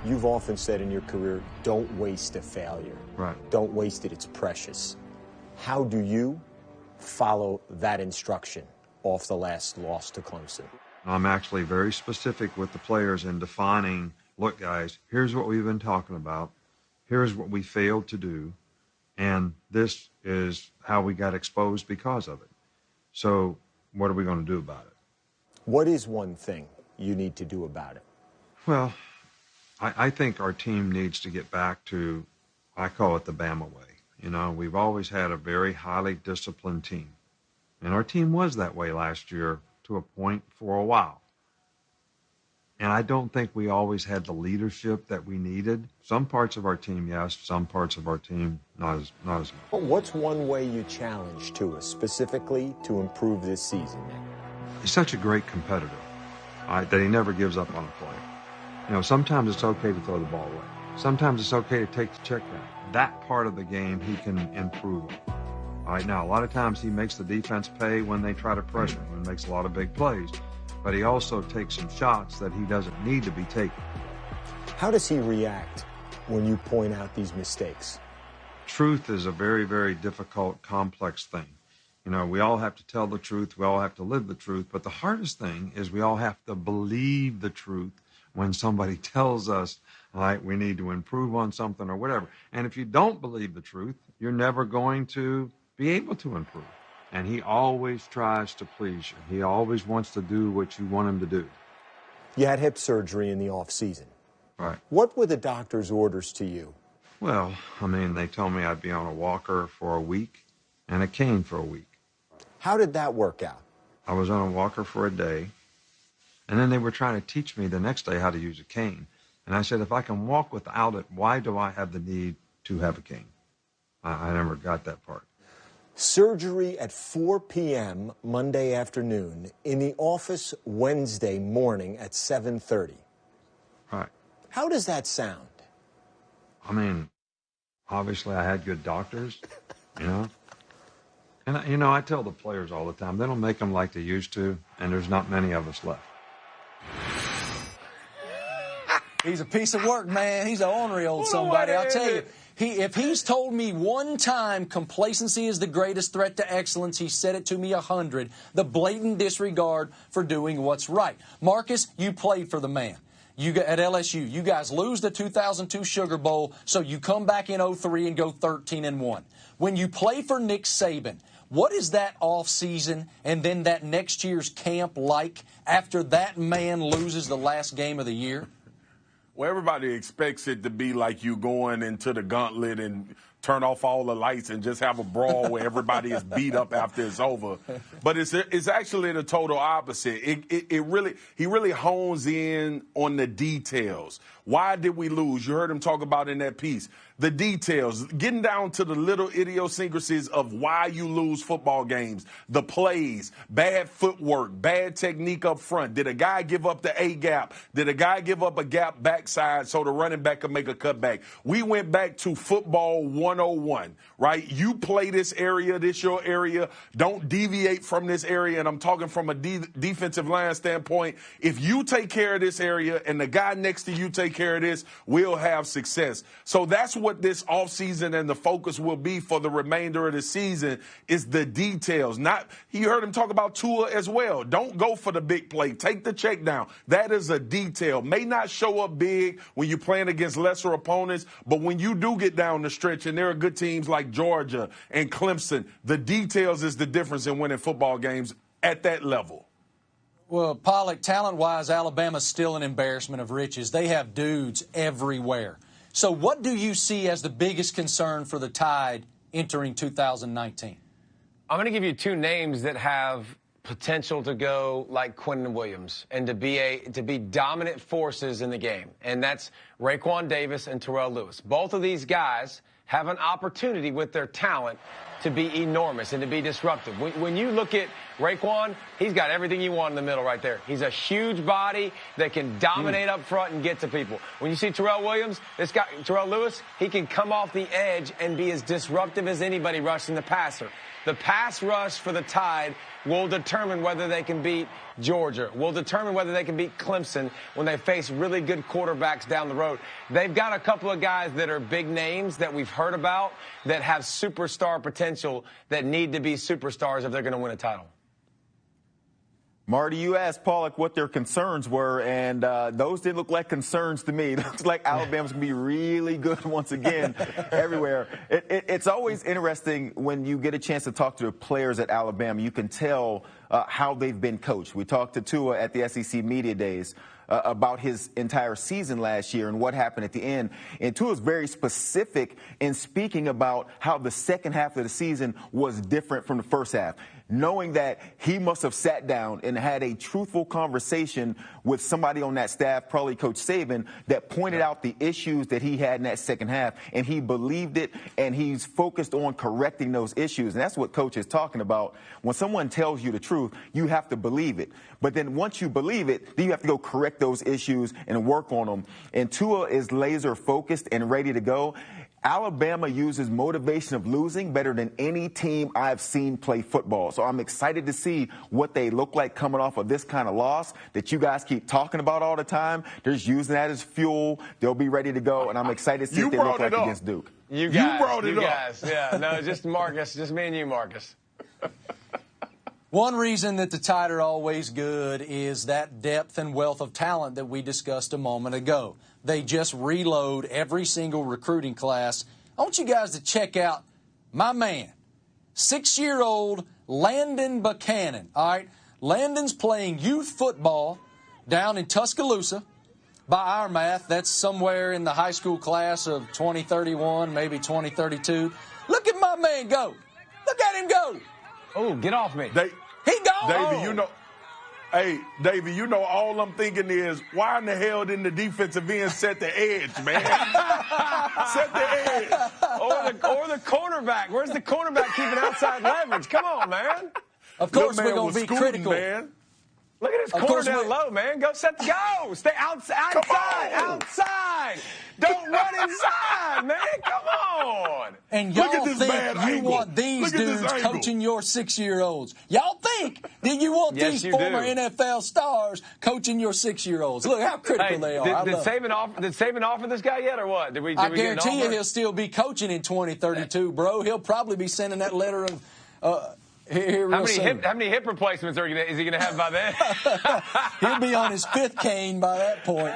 You've often said in your career, don't waste a failure. Right. Don't waste it, it's precious. How do you follow that instruction off the last loss to Clemson? I'm actually very specific with the players in defining, look, guys, here's what we've been talking about. Here's what we failed to do. And this is how we got exposed because of it. So what are we going to do about it? What is one thing you need to do about it? Well, I think our team needs to get back to, I call it the Bama way. You know, we've always had a very highly disciplined team. And our team was that way last year to a point for a while. And I don't think we always had the leadership that we needed. Some parts of our team, yes. Some parts of our team, not as much. What's one way you challenge Tua specifically to improve this season? He's such a great competitor, that he never gives up on a play. You know, sometimes it's okay to throw the ball away. Sometimes it's okay to take the check down. That part of the game he can improve on. All right, now, a lot of times he makes the defense pay when they try to pressure him and makes a lot of big plays. But he also takes some shots that he doesn't need to be taking. How does he react when you point out these mistakes? Truth is a very, very difficult, complex thing. You know, we all have to tell the truth. We all have to live the truth. But the hardest thing is we all have to believe the truth when somebody tells us, all right, we need to improve on something or whatever. And if you don't believe the truth, you're never going to be able to improve. And he always tries to please you. He always wants to do what you want him to do. You had hip surgery in the off season. Right. What were the doctor's orders to you? Well, I mean, they told me I'd be on a walker for a week and a cane for a week. How did that work out? I was on a walker for a day, and then they were trying to teach me the next day how to use a cane. And I said, if I can walk without it, why do I have the need to have a cane? I never got that part. Surgery at 4 p.m. Monday afternoon, in the office Wednesday morning at 7:30. Right. How does that sound? I mean, obviously I had good doctors, you know. And, you know, I tell the players all the time, they don't make them like they used to, and there's not many of us left. He's a piece of work, man. He's an ornery old somebody. I'll tell you. If he's told me one time complacency is the greatest threat to excellence, he said it to me 100. The blatant disregard for doing what's right. Marcus, you played for the man. At LSU, you guys lose the 2002 Sugar Bowl, so you come back in 03 and go 13-1. When you play for Nick Saban, what is that offseason and then that next year's camp like after that man loses the last game of the year? Well, everybody expects it to be like you going into the gauntlet and turn off all the lights and just have a brawl where everybody is beat up after it's over. But it's actually the total opposite. He really hones in on the details. Why did we lose? You heard him talk about in that piece. The details, getting down to the little idiosyncrasies of why you lose football games, the plays, bad footwork, bad technique up front. Did a guy give up the A gap? Did a guy give up a gap backside so the running back could make a cutback? We went back to football 101, right? You play this area, this your area. Don't deviate from this area. And I'm talking from a defensive line standpoint. If you take care of this area and the guy next to you take care of this, we'll have success. So that's what this offseason and the focus will be for the remainder of the season is the details. You heard him talk about Tua as well. Don't go for the big play. Take the check down. That is a detail. May not show up big when you're playing against lesser opponents, but when you do get down the stretch and there are good teams like Georgia and Clemson, the details is the difference in winning football games at that level. Well, Pollock, talent-wise, Alabama's still an embarrassment of riches. They have dudes everywhere. So what do you see as the biggest concern for the Tide entering 2019? I'm going to give you two names that have potential to go like Quinnen Williams and to be dominant forces in the game, and that's Raekwon Davis and Terrell Lewis. Both of these guys have an opportunity with their talent to be enormous and to be disruptive. When you look at Raekwon, he's got everything you want in the middle right there. He's a huge body that can dominate up front and get to people. When you see Terrell Lewis, he can come off the edge and be as disruptive as anybody rushing the passer. The pass rush for the Tide will determine whether they can beat Georgia, will determine whether they can beat Clemson when they face really good quarterbacks down the road. They've got a couple of guys that are big names that we've heard about that have superstar potential that need to be superstars if they're going to win a title. Marty, you asked Pollock what their concerns were, and those didn't look like concerns to me. It looks like Alabama's going to be really good once again everywhere. It's always interesting when you get a chance to talk to the players at Alabama. You can tell how they've been coached. We talked to Tua at the SEC Media Days about his entire season last year and what happened at the end. And Tua is very specific in speaking about how the second half of the season was different from the first half, knowing that he must have sat down and had a truthful conversation with somebody on that staff, probably Coach Saban, that pointed out the issues that he had in that second half, and he believed it, and he's focused on correcting those issues. And that's what Coach is talking about. When someone tells you the truth, you have to believe it. But then once you believe it, then you have to go correct those issues and work on them. And Tua is laser focused and ready to go. Alabama uses motivation of losing better than any team I've seen play football. So I'm excited to see what they look like coming off of this kind of loss that you guys keep talking about all the time. They're just using that as fuel. They'll be ready to go, and I'm excited to see what they look like against Duke. You brought it up. Yeah, no, just Marcus, just me and you, Marcus. One reason that the Tide are always good is that depth and wealth of talent that we discussed a moment ago. They just reload every single recruiting class. I want you guys to check out my man, 6-year-old Landon Buchanan. All right, Landon's playing youth football down in Tuscaloosa. By our math, that's somewhere in the high school class of 2031, maybe 2032. Look at my man go. Look at him go. Oh, get off me. He gone. Davey, you know, all I'm thinking is, why in the hell didn't the defensive end set the edge, man? Set the edge. Or the cornerback. Where's the cornerback keeping outside leverage? Come on, man. Of course, we're going to be critical. Man. Look at his corner down low, man. Go Stay outside. Don't run inside, man. Come on. And y'all think you want these dudes coaching your 6-year-olds. Y'all think that you want these former NFL stars coaching your 6-year-olds. Look how critical they are. Did Saban offer this guy yet or what? I guarantee you he'll still be coaching in 2032, bro. He'll probably be sending that letter of... How many hip replacements is he going to have by then? He'll be on his 5th cane by that point.